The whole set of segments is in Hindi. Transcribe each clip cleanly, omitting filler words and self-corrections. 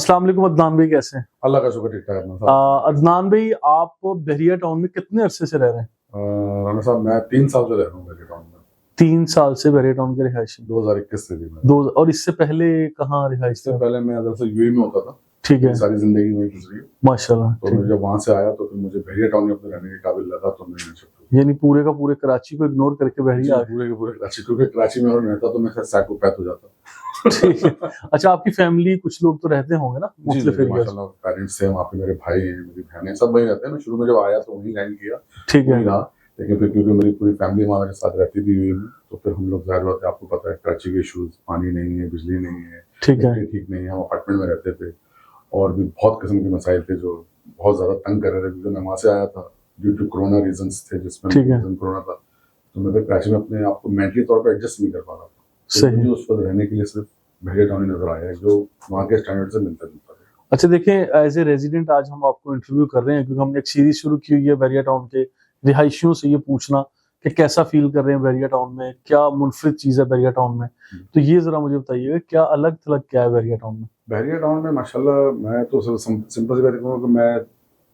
अस्सलाम वालेकुम अदनान भाई, कैसे हैं? अल्लाह का शुक्र, ठीक ठाक है साहब। अदनान भाई, आप बहरिया टाउन में कितने अरसे से रह रहे हैं? राना साहब, मैं 3 साल से रह रहा हूँ मेरे टाउन में। 3 साल से बहरिया टाउन के रिहायशी? 2021 से भी मैं। दो। और इससे पहले कहाँ रिहायश इससे था? पहले मैं अदर से यूएई में होता था। ठीक है, मेरी सारी जिंदगी वहीं गुजरी है। माशाल्लाह। तो ठीक मैं है, जब वहां से आया तो फिर मुझे बहरिया टाउन में अपने रहने के काबिल लगा, तो मैंने शिफ्ट हुआ। यानी पूरे का पूरे कराची को इग्नोर करके जी, बहरिया आ गए। पूरे के पूरे कराची, क्योंकि कराची में अगर रहता तो मैं शायद साइकोपैथ हो जाता। ठीक है। अच्छा, आपकी फैमिली, कुछ लोग तो रहते होंगे ना जी, मुख्तलिफ मेरे एरियाज? माशाल्लाह पेरेंट्स हैं वहाँ पे, मेरे भाई हैं, मेरी बहनें, सब वहीं रहते हैं। मैं शुरू में जब आया तो वहीं लैंड किया, ठीक है, वहीं रहा। लेकिन फिर क्योंकि मेरी पूरी फैमिली वहाँ मेरे साथ रहती थी यूएई में, तो फिर हम लोग, जाहिर बात है आपको पता है कराची के इशूज, पानी नहीं है, बिजली नहीं है, ठीक है, ठीक नहीं है, हम अपार्टमेंट में रहते थे। और भी बहुत किस्म के मसाइल थे जो बहुत ज़्यादा तंग कर रहे थे, क्योंकि मैं वहाँ से आया था ड्यू टू कोरोना रीजंस थे, जिसमें ठीक है। रीजन कोरोना था। तो मैं फिर कराची में अपने आप को मेंटली तौर पर एडजस्ट नहीं कर पा रहा था। तो सही। मुझे उस वक्त रहने के लिए सिर्फ बहरिया टाउन ही नजर आया, जो वहाँ के स्टैंडर्ड से मिलता जुलता था। अच्छा देखें, एज ए रेजिडेंट आज हम आपको इंटरव्यू कर रहे हैं क्योंकि हमने एक सीरीज शुरू की हुई है बहरिया टाउन के रिहायशियों से ये पूछना कि कैसा फील कर रहे हैं बहरिया टाउन में, क्या मुनफरिद चीज़ है बहरिया टाउन में। तो ये जरा मुझे बताइएगा, क्या अलग थलग क्या है बहरिया टाउन में? बहरिया टाउन में माशाल्लाह, मैं तो सिंपल सी बात कहूँगा कि मैं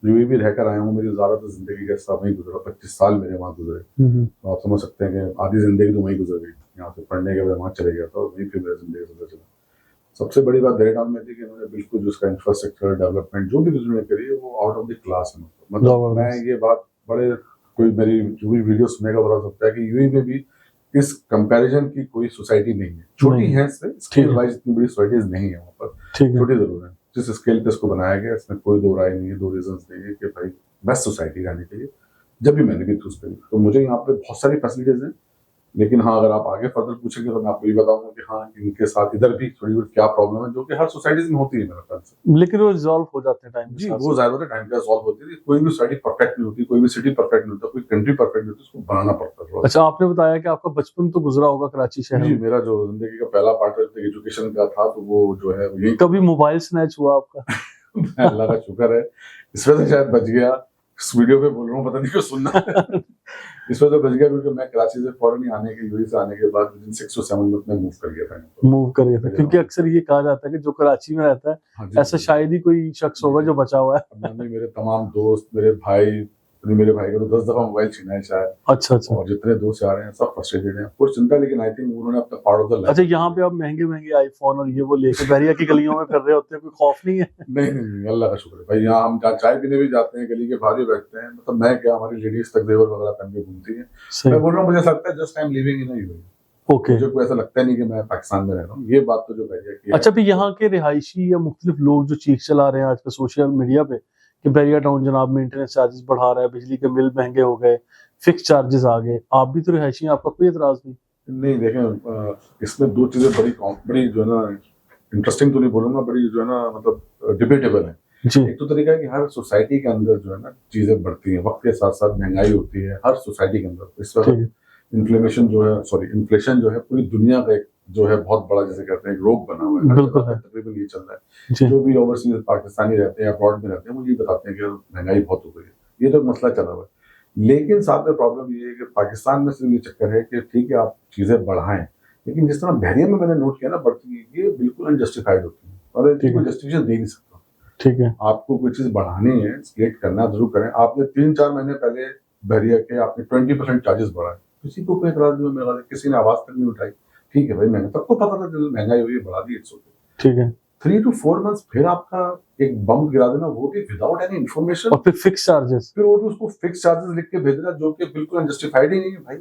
यूएई भी रहकर आया हूँ। मेरी ज़्यादातर जिंदगी का हिस्सा वहीं गुजरा, 25 साल मेरे वहाँ गुजरे। तो आप समझ सकते हैं कि आधी जिंदगी तो वहीं गुजर गई। यहाँ से पढ़ने के बाद वहाँ चले गया था और वहीं फिर मेरी जिंदगी गुजर चला। सबसे बड़ी बात बहरिया टाउन में थी कि उन्होंने बिल्कुल जो उसका इंफ्रास्ट्रक्चर डेवलपमेंट जो भी कुछ उन्होंने करी है, वो आउट ऑफ द क्लास है। मतलब मैं ये बात बड़े, कोई मेरी जो भी वीडियो सुनेगा बता सकता है कि यूएई में भी इस कंपैरिजन की कोई सोसाइटी नहीं है। छोटी है, स्केल वाइज इतनी बड़ी सोसाइटीज नहीं है वहाँ पर, छोटी जरूर है। जिस स्केल पे इसको बनाया गया, इसमें कोई दो राय नहीं है, दो रीजंस नहीं है कि भाई बेस्ट सोसाइटी रहनी चाहिए। जब भी मैंने भी चूज करी, तो मुझे यहाँ पे बहुत सारी फैसिलिटीज हैं। लेकिन हाँ, अगर आप आगे फर्दर पूछेंगे तो मैं आपको ये बताऊंगा कि हाँ, इनके साथ इधर भी थोड़ी बहुत क्या प्रॉब्लम है, जो कि हर सोसाइटीज में होती है मेरे ख्याल से। लेकिन वो रिजॉल्व हो जाते हैं टाइम के जी, साथ वो ज्यादा टाइम का सॉल्व होती है। कोई भी सोसाइटी परफेक्ट नहीं होती, कोई भी सिटी परफेक्ट नहीं होता, कोई कंट्री परफेक्ट नहीं होती, उसको बनाना पड़ता है थोड़ा। अच्छा, आपने बताया कि आपका बचपन तो गुजरा होगा कराची शहर जी, में। मेरा जो जिंदगी का पहला पार्ट एजुकेशन का था, तो वो जो है यही। कभी मोबाइल स्नैच हुआ आपका? अल्लाह का शुक्र है, इस वजह से शायद बच गया। इस वीडियो पे बोल रहा हूँ, पता नहीं क्यों सुनना। इस वजह से बच गया क्योंकि मैं कराची से फौरन ही आने के, यूएई से आने के बाद विदिन 6 to 7 मंथ में मूव कर गया था। मूव कर गया था, क्योंकि अक्सर ये कहा जाता है कि जो कराची में रहता है, हाँ जी, ऐसा शायद ही कोई शख्स होगा जो बचा हुआ है। मेरे तमाम दोस्त, मेरे भाई, मेरे भाई का तो 10 दफा मोबाइल छीना है शायद। अच्छा अच्छा। और जितने दोस्त आ रहे हैं सब फ्रस्ट्रेटेड हैं, कुछ चिंता, लेकिन आई थिंक उन्होंने अपना पार्ट ऑफ द लाइफ। अच्छा, यहाँ पे आप महंगे महंगे आईफोन और ये वो लेके बहरिया की गलियों में फिर रहे होते हैं, कोई खौफ नहीं है? नहीं, अल्लाह का शुक्र है भाई। यहाँ हम चाय पीने भी जाते हैं, गली के बाहर ही बैठते हैं। मतलब मैं क्या, हमारी लेडीज तक जेवर वगैरह पहन के घूमती है। मैं बोल रहा हूँ, मुझे लगता है just I am living in UAE. Okay. मुझे कोई ऐसा लगता नहीं कि मैं पाकिस्तान में रह रहा हूँ। ये बात तो जो बहरिया की है। अच्छा, भी यहाँ के रिहायशी या मुख्तलिफ लोग जो चीख चला रहे हैं आजकल सोशल मीडिया पे कि बहरिया टाउन जनाब मेंटेनेंस चार्जेस बढ़ा रहा है, बिजली के बिल महंगे हो गए, फिक्स चार्जेस आ गए, आप भी तो रिहायशी हैं, आपका कोई एतराज नहीं? नहीं, देखें, इसमें दो चीजें बड़ी जो है ना, इंटरेस्टिंग तो नहीं बोलूंगा, बड़ी जो है ना, मतलब डिबेटेबल है। एक तो तरीका है कि हर सोसाइटी के अंदर जो है ना चीजें बढ़ती हैं, वक्त के साथ साथ महंगाई होती है हर सोसाइटी के अंदर। इस वक्त इन्फ्लेशन जो है पूरी दुनिया का एक जो है बहुत बड़ा, जैसे कहते हैं, एक रोग बना हुआ है। हर जगह पे तकरीबन ये चल रहा है। जो भी ओवरसीज पाकिस्तानी रहते हैं, अब्रॉड में रहते हैं, वो ये बताते हैं कि महंगाई बहुत हो गई है। ये तो मसला चला हुआ है। लेकिन साथ में प्रॉब्लम ये है कि पाकिस्तान में सिर्फ ये चक्कर है कि ठीक है आप चीजें बढ़ाएं, लेकिन जिस तरह बहरिया में मैंने नोट किया ना बढ़ती है, ये बिल्कुल अनजस्टिफाइड होती है और कोई जस्टिफिकेशन दे नहीं सकता। ठीक है, आपको कोई चीज बढ़ानी है, स्केट करना जरूर करें। आपने 3-4 महीने पहले बहरिया के आपने 20% चार्जेस बढ़ाए, किसी को कोई एतराज नहीं, मेरा किसी ने आवाज तक नहीं उठाई। ठीक है भाई, मैंने सबको पता था कि महंगाई हुई है, बढ़ा दी, इट्स ओके। ठीक है, 3 to 4 months फिर आपका एक बम गिरा देना, वो भी विदाउट एनी इन्फॉर्मेशन, और फिर फिक्स चार्जेस, फिर वो भी उसको फिक्स चार्जेस लिख के भेजना, जो कि बिल्कुल अनजस्टिफाइड ही नहीं है भाई।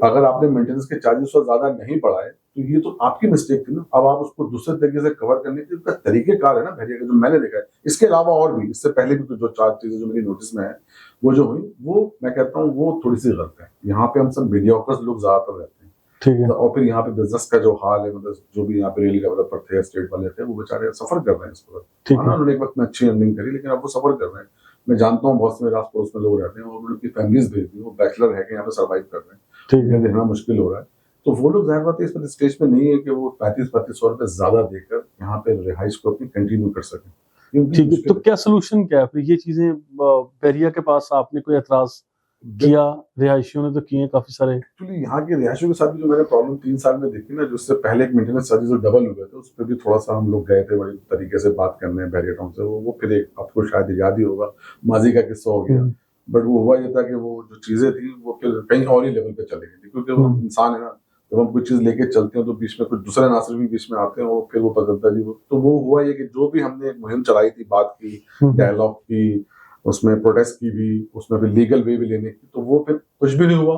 अगर आपने मेंटेनेंस के चार्जेस से ज्यादा नहीं बढ़ाए तो ये तो आपकी मिस्टेक थी ना। अब आप उसको दूसरे तरीके से कवर करने के उसका तरीकेकार है ना बहरिया का, जो मैंने देखा है। इसके अलावा और भी, इससे पहले भी जो 4 चीजें जो मेरी नोटिस में है, वो जो हुई, वो मैं कहता हूँ वो थोड़ी सी गलत है। यहाँ पे हम सब मीडियोकर्स लोग ज्यादातर रहते हैं। ठीक है, और फिर यहाँ पे बिजनेस का जो हाल है, मतलब जो भी यहाँ पे रेल डेवलपर थे, स्टेट वाले थे, वो बेचारे सफर कर रहे हैं इस पर। ठीक है, उन्होंने एक वक्त में अच्छी अर्निंग करी, लेकिन अब वो सफर कर रहे हैं। मैं जानता हूँ बहुत से मेरे आस पड़ोस में लोग रहते हैं और उनकी फैमिलीज भेजती है, वो बैचलर है कि यहाँ पे सर्वाइव कर रहे हैं। ठीक है, रहना मुश्किल हो रहा है। तो वो लोग जाहिर बात है इस पर स्टेज पे नहीं है कि वो 35-35 रुपए ज्यादा देकर यहाँ पे रिहाइश को अपनी कंटिन्यू कर सकें। ठीक है, तो क्या सोल्यूशन क्या है फिर? ये चीजें बहरिया के पास आपने कोई एतराज किया, रिहायशियों ने तो किए काफी सारे। एक्चुअली यहाँ के रिहायशियों के साथ भी जो मैंने प्रॉब्लम 3 साल में देखी ना, जो उससे पहले एक मेंटेनेंस चार्जेस जो डबल हुए थे, उस पर भी थोड़ा सा हम लोग गए थे बड़े तरीके से बात करने बैरियर टाउन से। वो फिर एक आपको शायद याद ही होगा, माजी का किस्सा हो गया। बट वो हुआ ये था कि वो जो चीजें थी वो फिर कहीं और ही लेवल पे चली गई थी, क्योंकि वो इंसान है ना, जब हम कोई चीज लेके चलते हैं तो बीच में कुछ दूसरे नासर भी बीच में आते हैं और फिर वो बदलता जी। तो वो हुआ ये कि जो भी हमने एक मुहिम चलाई थी, बात की, डायलॉग की, उसमें प्रोटेस्ट की भी, उसमें फिर लीगल वे भी लेने की, तो वो फिर कुछ भी नहीं हुआ।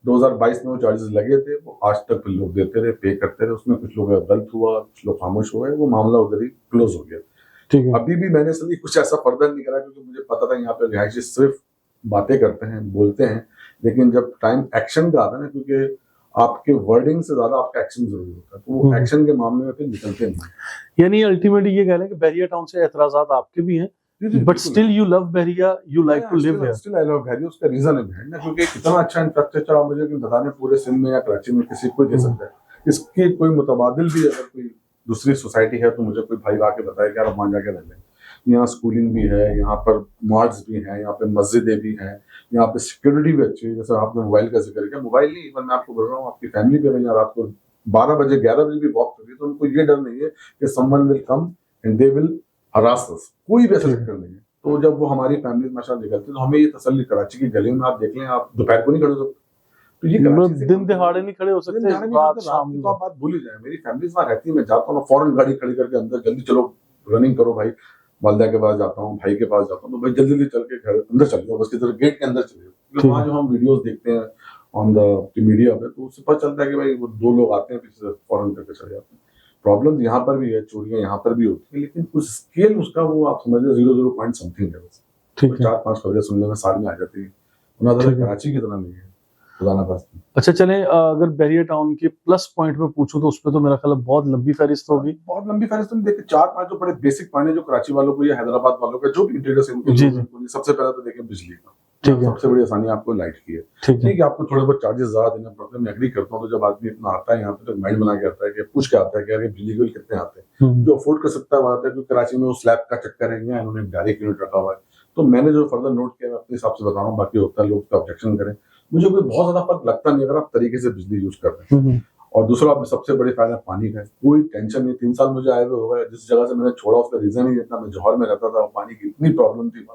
2022 में वो चार्जेस लगे थे, वो आज तक फिर लोग देते रहे, पे करते रहे। उसमें कुछ लोग गलत हुआ, कुछ लोग खामोश हो गए, वो मामला उधर ही क्लोज हो गया। ठीक है। अभी भी मैंने सभी कुछ ऐसा फर्दर नहीं करा, क्योंकि मुझे पता था यहाँ पे रिहायशी सिर्फ बातें करते हैं, बोलते हैं, लेकिन जब टाइम एक्शन का आता है ना, क्योंकि आपके वर्डिंग से ज्यादा आपका एक्शन जरूरी होता है, तो वो एक्शन के मामले में फिर निकलते नहीं। यानी अल्टीमेटली ये कह रहे हैं कि बैरियर टाउन से एतराजात आपके भी हैं, but still you love Bahria, you like to live here. Still I love Bahria. उसका रीजन है बहन ना, क्योंकि इतना अच्छा इंफ्रास्ट्रक्चर आप मुझे बताने पूरे सिंध में या कराची में किसी को दे सकता है। इसकी कोई मुतबादिल भी अगर कोई दूसरी सोसाइटी है तो मुझे कोई भाई आके बताए कि यार वहाँ जाके रह लें। यहाँ स्कूलिंग भी है, यहाँ पर मॉल्स भी हैं, यहाँ पे मस्जिदें भी हैं, यहाँ पे सिक्योरिटी भी अच्छी है। जैसे आपने मोबाइल का जिक्र किया, मोबाइल नहीं, इवन मैं आपको बोल रहा हूँ, आपकी फैमिली पे अगर यहाँ रात को 12 बजे 11 बजे भी वॉक करिए तो उनको ये डर नहीं है कि someone will come and they will harass us. कोई भी ऐसा चक्कर नहीं है। तो जब वो हमारी फैमिली माशाल्लाह निकलती है तो हमें ये तसल्ली, कराची की गलियों में आप देख लें, आप दोपहर को नहीं खड़े हो सकते, तो ये दिन दिहाड़े नहीं खड़े हो सकते, रात शाम तो आप बात भूल ही जाए। मेरी फैमिली वहाँ रहती है, मैं जाता हूँ फौरन गाड़ी खड़ी करके अंदर, जल्दी चलो रनिंग करो भाई, वालदा के पास जाता हूँ, भाई के पास जाता हूँ, तो भाई जल्दी जल्दी चल के घर अंदर चल जाओ, बस किधर गेट के अंदर चले जाओ। वहाँ जो हम वीडियोस देखते हैं ऑन द मीडिया पे, तो उससे पता चलता है कि भाई वो 2 लोग आते हैं पीछे से फौरन करके चले जाते हैं। प्रॉब्लम यहाँ पर भी है, चोरियां यहाँ पर भी होती है, लेकिन कुछ स्केल उसका वो आप समझ लो 0.0 पॉइंट समथिंग है। बस 4-5 खबरें सुनने में साल में आ जाती है, कराची की तरह नहीं है। अच्छा चले, अगर बैरियर टाउन के प्लस पॉइंट में पूछूं तो उसमें तो मेरा ख्याल बहुत लंबी फहरिस्त होगी। बहुत लंबी फहरिस्त में देखिए 4-5 जो बड़े बेसिक पॉइंट है जो कराची वालों को या हैदराबाद वालों का जो भी इंटीरियर से उनको, सबसे पहले तो देखिए बिजली का, ठीक है, सबसे बड़ी आसानी आपको लाइट की है। ठीक है, आपको थोड़े बहुत चार्जेस ज्यादा देने पड़ते हैं, मैं एग्री करता हूँ। तो जब आदमी इतना आता है यहाँ पे तो माइंड बना के आता है कि पूछ के आता है कि यार बिजली बिल कितने आते हैं, जो अफोर्ड कर सकता है वो आता है। क्योंकि कराची में वो स्लैब का चक्कर है, इन्होंने डायरेक्ट यूनिट रखा हुआ है। तो मैंने जो फर्दर नोट किया, मैं अपने हिसाब से बता रहा हूँ, बाकी होता है लोग उसका ऑब्जेक्शन करें, मुझे कोई बहुत ज्यादा फर्क लगता नहीं अगर आप तरीके से बिजली यूज कर रहे हैं। और दूसरा आप सबसे बड़ी फायदा पानी का है, कोई टेंशन नहीं। 3 साल मुझे आए हुए हो गए, जिस जगह से मैंने छोड़ा उसका रीजन ही इतना, मैं जौहर में रहता था, पानी की इतनी प्रॉब्लम थी,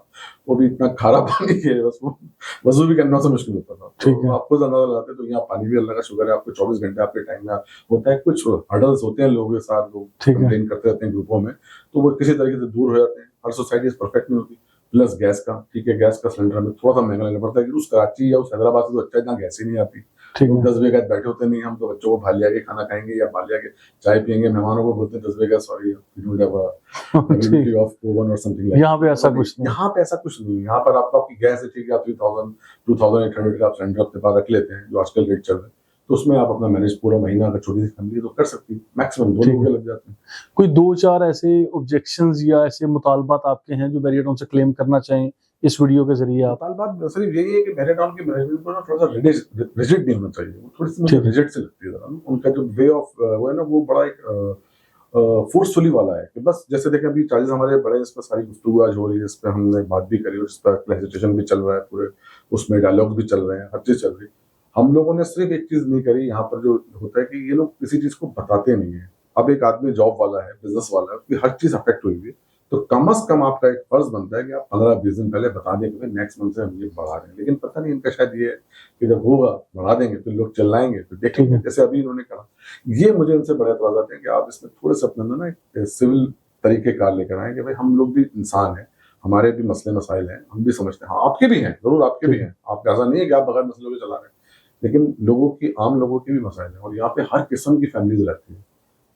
वो भी इतना खारा पानी है, बस वो वजू भी करना से मुश्किल होता था। तो आपको अंदाजा लगाते तो यहाँ पानी भी अल्लाह का शुक्र है, आपको 24 घंटे आपके टाइम में होता है। कुछ हर्डल्स होते हैं लोगों के साथ, लोग कंप्लेन करते रहते हैं ग्रुपों में, तो वो किसी तरीके से दूर हो जाते हैं। हर सोसाइटी परफेक्ट नहीं होती। प्लस गैस का, ठीक है, गैस का सिलेंडर हमें थोड़ा सा महंगा लेना पड़ता है, उस कराची या उस हैदराबाद से तो अच्छा इतना गैस ही नहीं आती। 10 बजे बैठे होते नहीं, हम तो बच्चों को भालिया के खाना खाएंगे या भालिया के चाय पियेंगे, मेहमानों को बोलते हैं 10 बजे सॉरी ऑफ ओवन और समथिंग लाइक। यहाँ पे ऐसा कुछ नहीं, यहाँ पे ऐसा कुछ नहीं। यहाँ पर आपको आपकी गैस है, ठीक है, 2800 का आप सिलेंडर अपने पास रख लेते हैं, जो आजकल रेट चल रहा है, तो उसमें आप अपना मैनेज पूरा महीना अगर छोटी सी फैमिली तो कर सकती है। मैक्सिमम 2 लोग लग जाते हैं। कोई 2-4 ऐसे ऑब्जेक्शंस या ऐसे मुतालबात आपके हैं जो बैरियर टाउन से क्लेम करना चाहें इस वीडियो के जरिए? आप मुतालबात सिर्फ यही है कि बैरियर टाउन की मैनेजमेंट को थोड़ा सा रिजिड नहीं होना चाहिए, वो थोड़ी सी मुझे रिजिड से लगती है। उनका जो वे ऑफ वो है ना, वो बड़ा एक फोर्सफुली वाला है कि बस जैसे देखें अभी चार्जेस हमारे बड़े, इस पर सारी गुफ्तगू आज हो रही है, इस पर हमने बात भी करी, उस पर क्लैरिफिकेशन भी चल रहा है, पूरे उसमें डायलॉग भी चल रहे हैं, हर चीज चल रही है। हम लोगों ने सिर्फ एक चीज नहीं करी, यहाँ पर जो होता है कि ये लोग किसी चीज को बताते नहीं है। अब एक आदमी जॉब वाला है, बिजनेस वाला है, उसकी हर चीज अफेक्ट हुई है, तो कम से कम आपका एक फर्ज बनता है कि आप 15-20 दिन पहले बता दें कि नेक्स्ट मंथ से हम ये बढ़ा रहे हैं। लेकिन पता नहीं इनका शायद ये है कि जब होगा बढ़ा देंगे तो लोग चिल्लाएंगे, तो देखेंगे। जैसे अभी इन्होंने कहा, ये मुझे इनसे बड़े एतराज आते हैं कि आप इसमें थोड़े से अपने ना एक सिविल तरीके कार लेकर आए कि भाई हम लोग भी इंसान हैं, हमारे भी मसले मसाइल हैं, हम भी समझते हैं। हाँ, आपके भी हैं, जरूर आपके भी हैं, आप ऐसा नहीं है कि आप बगैर मसलों के चला रहे हैं, लेकिन लोगों की, आम लोगों की भी मसाइल है। और यहाँ पे हर किस्म की फैमिलीज रहती है।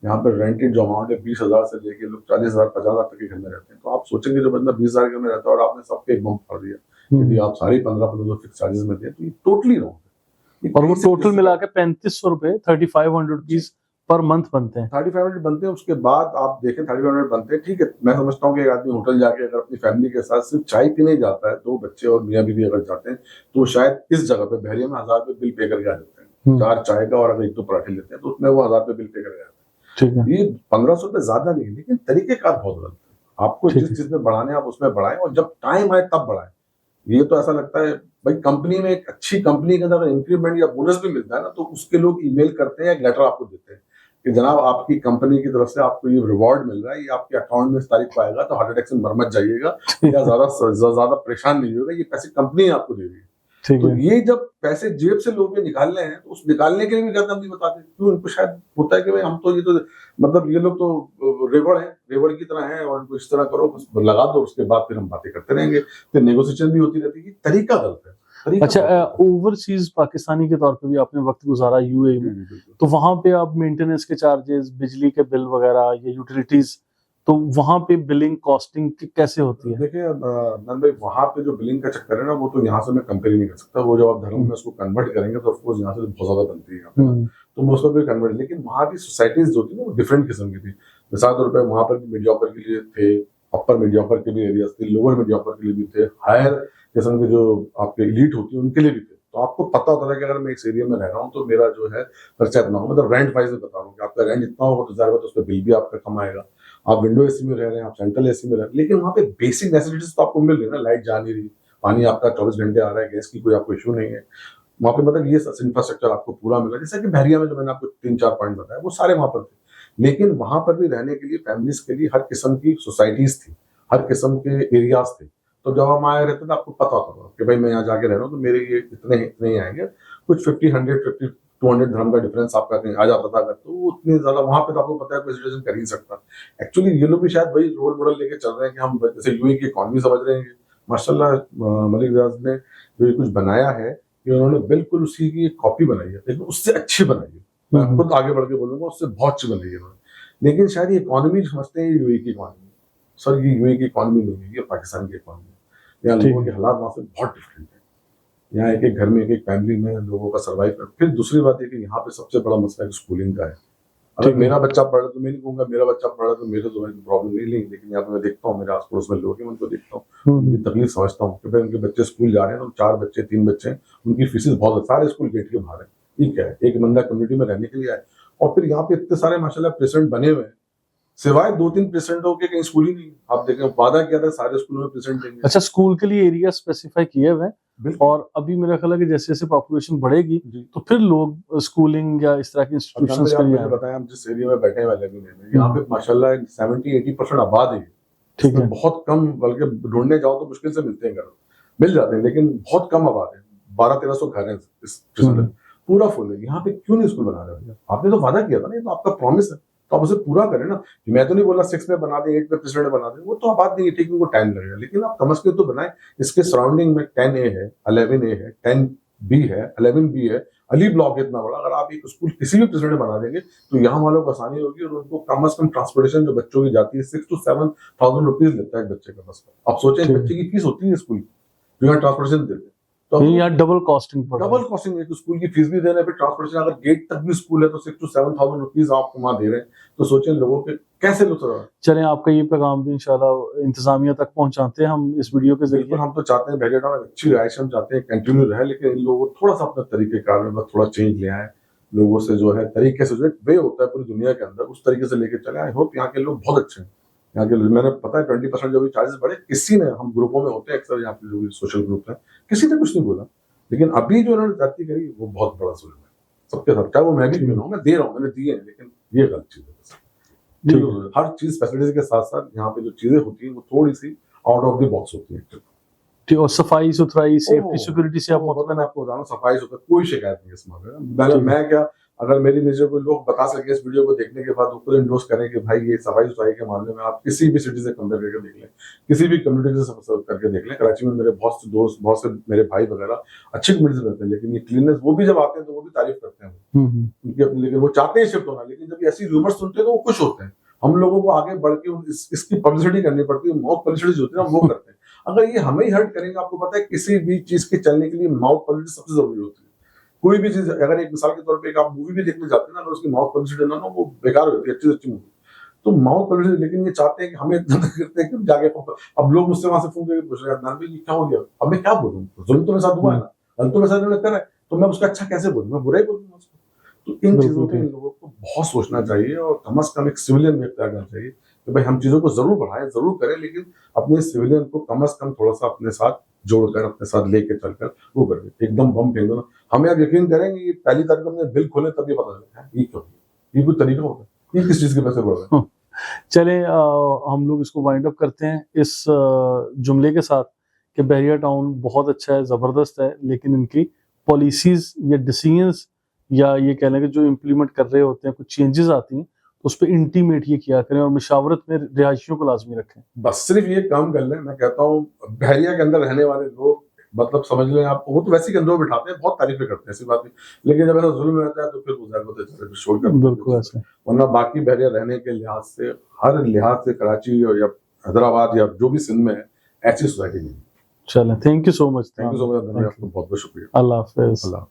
यहाँ पे रेंटेड जो अमाउंट है 20,000 से लेके लोग 40,000 50,000 तक के घर में रहते हैं। तो आप सोचेंगे जो बंदा 20,000 घर में रहता है और आपने सबके एक बम्प कर दिया, यदि आप सारी 15 फिक्स चार्जेस में दें तो ये टोटली रॉन्ग है। और वो टोटल मिला के 3500 रुपए 3500 रुपीज पर मंथ बनते हैं। 3500 बनते हैं। उसके बाद आप देखें 3500 बनते हैं, ठीक है। मैं समझता हूँ कि एक आदमी होटल जाके अगर अपनी फैमिली के साथ सिर्फ चाय पीने जाता है, 2 बच्चे और मियाँ बीवी अगर जाते हैं, तो शायद इस जगह पे बहरिया में 1000 रुपए बिल पे करके आ जाते हैं। 4 चाय का और अगर 1-2 पराठे लेते हैं तो उसमें वो 1000 रुपए बिल पे करके आते हैं। ये 1500 रुपए ज्यादा नहीं है, लेकिन तरीकेकार बहुत गलत है। आपको जिस चीज में बढ़ाने आप उसमें बढ़ाएं, और जब टाइम आए तब बढ़ाएं। ये तो ऐसा लगता है भाई कंपनी में, एक अच्छी कंपनी के अंदर इंक्रीमेंट या बोनस भी मिलता है ना, तो उसके लोग ईमेल करते हैं, एक लेटर आपको देते हैं कि जनाब आपकी कंपनी की तरफ से आपको ये रिवॉर्ड मिल रहा है, ये आपके अकाउंट में इस तारीख को आएगा, तो हार्ट अटैक से मर मत जाइएगा या ज्यादा परेशान नहीं होगा, ये पैसे कंपनी आपको दे रही है। तो ये जब पैसे जेब से लोग निकालने हैं, तो उस निकालने के लिए भी कहते हम नहीं बताते, क्यों? इनको शायद होता है कि भाई हम तो ये तो मतलब ये लोग तो रेवड़ है, रेवड़ की तरह है, और इनको इस तरह करो, बस लगा दो, उसके बाद फिर हम बातें करते रहेंगे, फिर नेगोशिएशन भी होती रहती है। तरीका गलत है। अच्छा, ओवरसीज पाकिस्तानी के तौर पे भी आपने वक्त गुजारा यूएई में, तो वहां पे आप मेंटेनेंस के चार्जेस, बिजली के बिल वगैरह, या यूटिलिटीज, तो वहां पे बिलिंग कॉस्टिंग कैसे होती है? देखिए नंद भाई, वहां पे जो बिलिंग का चक्कर है ना, वो तो यहाँ से मैं कंपेयर नहीं कर सकता। वो जब आप धर्म में उसको कन्वर्ट करेंगे तो ऑफकोर्स यहाँ से बहुत ज्यादा बनती है, तो मैं उसका कोई कन्वर्ट, लेकिन वहाँ की सोसाइटीज जो थी ना, वो डिफरेंट किस्म की थी। मिसाल तौर पर वहाँ पर भी मीडियोकर के लिए थे, अपर मीडियोकर के लिए एरियाज थे, लोअर मीडियोकर के लिए भी थे, हायर किस्म के जो आपके एलीट होती है उनके लिए भी थे। तो आपको पता होता है कि अगर मैं इस एरिया में रह रहा हूँ तो मेरा जो है खर्चा इतना होगा, मतलब रेंट वाइज में बता रहा हूँ कि आपका रेंट इतना होगा, तो जाहिर बात है उस पर बिल भी आपका कम आएगा। आप विंडो एसी में रह रहे हैं, आप सेंट्रल एसी में रह रहे हैं, लेकिन वहाँ पे बेसिक नेसेसिटीज तो आपको मिल रही है ना, लाइट जा नहीं रही, पानी आपका 24 घंटे आ रहा है, गैस की कोई आपको इशू नहीं है वहाँ पे, मतलब ये इंफ्रास्ट्रक्चर आपको पूरा मिला। जैसे कि बहरिया में जो मैंने आपको 3-4 पॉइंट बताया, वो सारे वहाँ पर थे, लेकिन वहाँ पर भी रहने के लिए फैमिलीज के लिए हर किस्म की सोसाइटीज थी, हर किस्म के एरियाज थे। तो जब हम आए रहते थे आपको पता होता था कि भाई मैं यहाँ जाके रह रहा हूँ, तो मेरे ये इतने ही आएंगे, कुछ 50-100-50-200 धर्म का डिफरेंस आपका कहीं आ जाता था अगर, तो उतनी ज्यादा वहां पे तो आपको पता है कोई सिचुएशन कर ही सकता। एक्चुअली ये लोग भी शायद वही रोल मॉडल लेके चल रहे हैं कि हम जैसे यूएई की इकॉनमी समझ रहे हैं। माशाल्लाह मलिक रियाज ने जो ये कुछ बनाया है, कि उन्होंने बिल्कुल उसी की कॉपी बनाई है, लेकिन उससे अच्छी बनाई है। मैं खुद आगे बढ़ के बोलूंगा, उससे बहुत अच्छी बनाई है उन्होंने। लेकिन शायद ये इकॉनमी समझते हैं यूएई की इकॉनमी, सर ये यूएई की इकॉनमी नहीं है, ये पाकिस्तान की इकॉनमी है। यहाँ लोगों के हालात वहाँ से बहुत डिफरेंट है। यहाँ एक घर में, एक फैमिली में लोगों का सर्वाइव कर। फिर दूसरी बात है कि यहाँ पे सबसे बड़ा मसला है स्कूलिंग का है। अगर मेरा बच्चा पढ़ रहा, तो मैं नहीं कहूँगा मेरा बच्चा पढ़ रहा तो मेरे तो प्रॉब्लम नहीं लेंगे, लेकिन यहाँ पे मैं देखता हूँ मेरे आस पड़ोस में लोग हैं, उनको देखता हूँ, उनकी तकलीफ समझता हूँ कि भाई उनके बच्चे स्कूल जा रहे हैं, तो 4 बच्चे 3 बच्चे, उनकी फीसेस बहुत, सारे स्कूल गेट के बाहर है। ठीक है, एक बंदा कम्युनिटी में रहने के लिए आए, और फिर यहाँ पे इतने सारे माशाल्लाह प्रेसिडेंट बने हुए हैं, सिवाय 2-3 प्रेसिडेंटों के कहीं स्कूल ही नहीं। आप देखें, वादा किया था सारे स्कूलों में प्रेसिडेंट देंगे। अच्छा, स्कूल के लिए एरिया स्पेसिफाई किए हुए हैं, और अभी मेरा ख्याल है कि जैसे जैसे पॉपुलेशन बढ़ेगी तो फिर लोग स्कूलिंग या इस तरह के इंस्टीट्यूशंस के लिए बताया। हम जिस एरिया में बैठे वाले भी नहीं, यहाँ पे माशाल्लाह 70-80% आबाद है। ठीक है, बहुत कम, बल्कि ढूंढने जाओ तो मुश्किल से मिलते हैं घर, मिल जाते हैं, लेकिन बहुत कम आबाद है। 1200-1300 घर हैं इस पूरा फुल है। यहाँ पे क्यों नहीं स्कूल बना रहे? आपने तो वादा किया था ना, ये तो आपका प्रॉमिस है, तो आप उसे पूरा करें ना। मैं तो नहीं बोला 6 में बना दें, 8 में प्रेसिडेंट बना दें, वो तो बात नहीं है, ठीक है, उनको टाइम लगेगा, लेकिन आप कम से कम तो बनाए। इसके सराउंडिंग में 10A है, 11A है, 10B है, 11B है, अली ब्लॉक है इतना बड़ा। अगर आप एक स्कूल किसी भी प्रेसिडेंट बना देंगे तो यहाँ वालों को आसानी होगी, और उनको कम से कम ट्रांसपोर्टेशन जो बच्चों की जाती है 6 to 7,000 रुपीज लेता है एक बच्चे का बस। आप सोचें, बच्चे की फीस होती है स्कूल की, जो यहाँ ट्रांसपोर्टेशन देते हैं, तो यहाँ डबल कॉस्टिंग है कि स्कूल की फीस भी देना है, फिर ट्रांसपोर्टेशन, अगर गेट तक भी स्कूल है तो 6 to 7,000 रुपीज आप वहाँ दे रहे हैं। तो सोचें लोगों के कैसे चलें, आपका ये पैगाम भी इंशाल्लाह इंतजामिया तक पहुंचाते हैं हम इस वीडियो के जरिए। हम तो चाहते हैं बहरिया टाउन अच्छी रिहाइश हम चाहते हैं कंटिन्यू रहे, लेकिन इन लोगों को थोड़ा सा अपने तरीकेकार में बस थोड़ा चेंज ले आए, लोगों से जो है तरीके से, जो एक वे होता है पूरी दुनिया के अंदर, उस तरीके से लेके चले। आई होप यहाँ के लोग बहुत अच्छे हैं। यहाँ के मैंने पता है 20% जो भी चार्जेस बढ़े, किसी ने, हम ग्रुपों में होते हैं अक्सर, यहाँ पे जो भी सोशल ग्रुप है, किसी ने कुछ नहीं बोला, लेकिन अभी जो उन्होंने जाती करी वो बहुत बड़ा जुल्म है सबके साथ। चाहे वो मैं भी क्यों ना हूँ, मैं दे रहा हूँ, मैंने दिए हैं, लेकिन ये गलत चीज है। हर चीज फैसिलिटीज के साथ साथ यहाँ पे जो चीजें होती हैं वो थोड़ी सी आउट ऑफ द बॉक्स होती हैं। और सफाई सुथराई, सेफ्टी, सिक्योरिटी से आप मैं आपको बताना, सफाई सुथराई कोई शिकायत नहीं है इस मामले में। मैं क्या, अगर मेरी नीचे कोई लोग बता सके इस वीडियो को देखने के बाद, ऊपर इंडोर्स करें कि भाई ये सफाई सुथराई के मामले में आप किसी भी सिटी से कंपेयर करके देख लें, किसी भी कम्युनिटी से करके देख लें। कराची में मेरे बहुत से दोस्त, बहुत से मेरे भाई वगैरह अच्छी कम्युनिटी से रहते हैं, लेकिन ये क्लीननेस, वो भी जब आते हैं तो वो भी तारीफ करते हैं उनकी अपनी, लेकिन वो चाहते हैं शिफ्ट होना, लेकिन जब ऐसी रूमर सुनते हैं तो वो खुश होते हैं। हम लोगों को आगे बढ़ के इसकी पब्लिसिटी करनी पड़ती है, माउथ पब्लिसिटी जो होती है ना वो करते हैं। अगर ये हमें ही हर्ट करेंगे, आपको पता है किसी भी चीज के चलने के लिए माउथ पब्लिसिटी सबसे जरूरी होती है। कोई भी चीज, अगर एक मिसाल के तौर पे एक आप मूवी भी देखने जाते हैं ना, अगर उसकी माउथ पब्लिसिटी ना वो बेकार होती है, अच्छी मूवी तो माउथ पब्लिसिटी। लेकिन ये चाहते हैं कि हमें इतना करते हैं कि जाके, अब लोग मुझसे वहां से फोन करके पूछ रहे हैं, नानवी क्या हो गया, अब मैं क्या बोलूँ, जुल्म तो मेरे साथ हुआ है ना, गलत तो मेरे साथ उन्होंने करा है, तो मैं उसका अच्छा कैसे बोलूँ, मैं बुरा ही बोलूँगा उसको। तो इन चीजों पे इन लोगों को बहुत सोचना चाहिए, और कम से कम एक सिविलियन में इख्तियार करना चाहिए कि भाई हम चीजों को जरूर बढ़ाएं, जरूर करें, लेकिन अपने सिविलियन को कम से कम थोड़ा सा अपने साथ जोड़कर अपने साथ लेके चलकर वो कर एकदम बम फेंक दो ना। हमें आप यकीन करेंगे कि पहली तारीख को हमने बिल खोले तब ये पता चला ये क्यों, ये कोई तरीका होगा, ये किस चीज के पैसे बढ़ रहे हैं। चले हम लोग इसको वाइंड अप करते हैं इस जुमले के साथ कि बहरिया टाउन बहुत अच्छा है, जबरदस्त है, लेकिन इनकी पॉलिसीज या डिसीजंस या ये कह लें कि जो इम्प्लीमेंट कर रहे होते हैं कुछ चेंजेस आती हैं तो उस पर इंटीमेट ये किया करें और मशावरत में रिहायशियों को लाजमी रखें। बस सिर्फ ये काम कर लें। मैं कहता हूँ बहरिया के अंदर रहने वाले लोग मतलब समझ लें आप, वो तो वैसे कंधों बिठाते हैं, बहुत तारीफें करते हैं, ऐसी बात नहीं, लेकिन जब ऐसा जुल्म रहता है तो फिर गुजार होते हैं, छोड़ कर बिल्कुल ऐसे। वरना बाकी बहरिया रहने के लिहाज से, हर लिहाज से कराची और या हैदराबाद या जो भी सिंध में है ऐसी सोसाइटी नहीं। चलें, thank you so much. Thank you so much, आपको बहुत बहुत शुक्रिया। अल्लाह हाफिज। अल्लाह।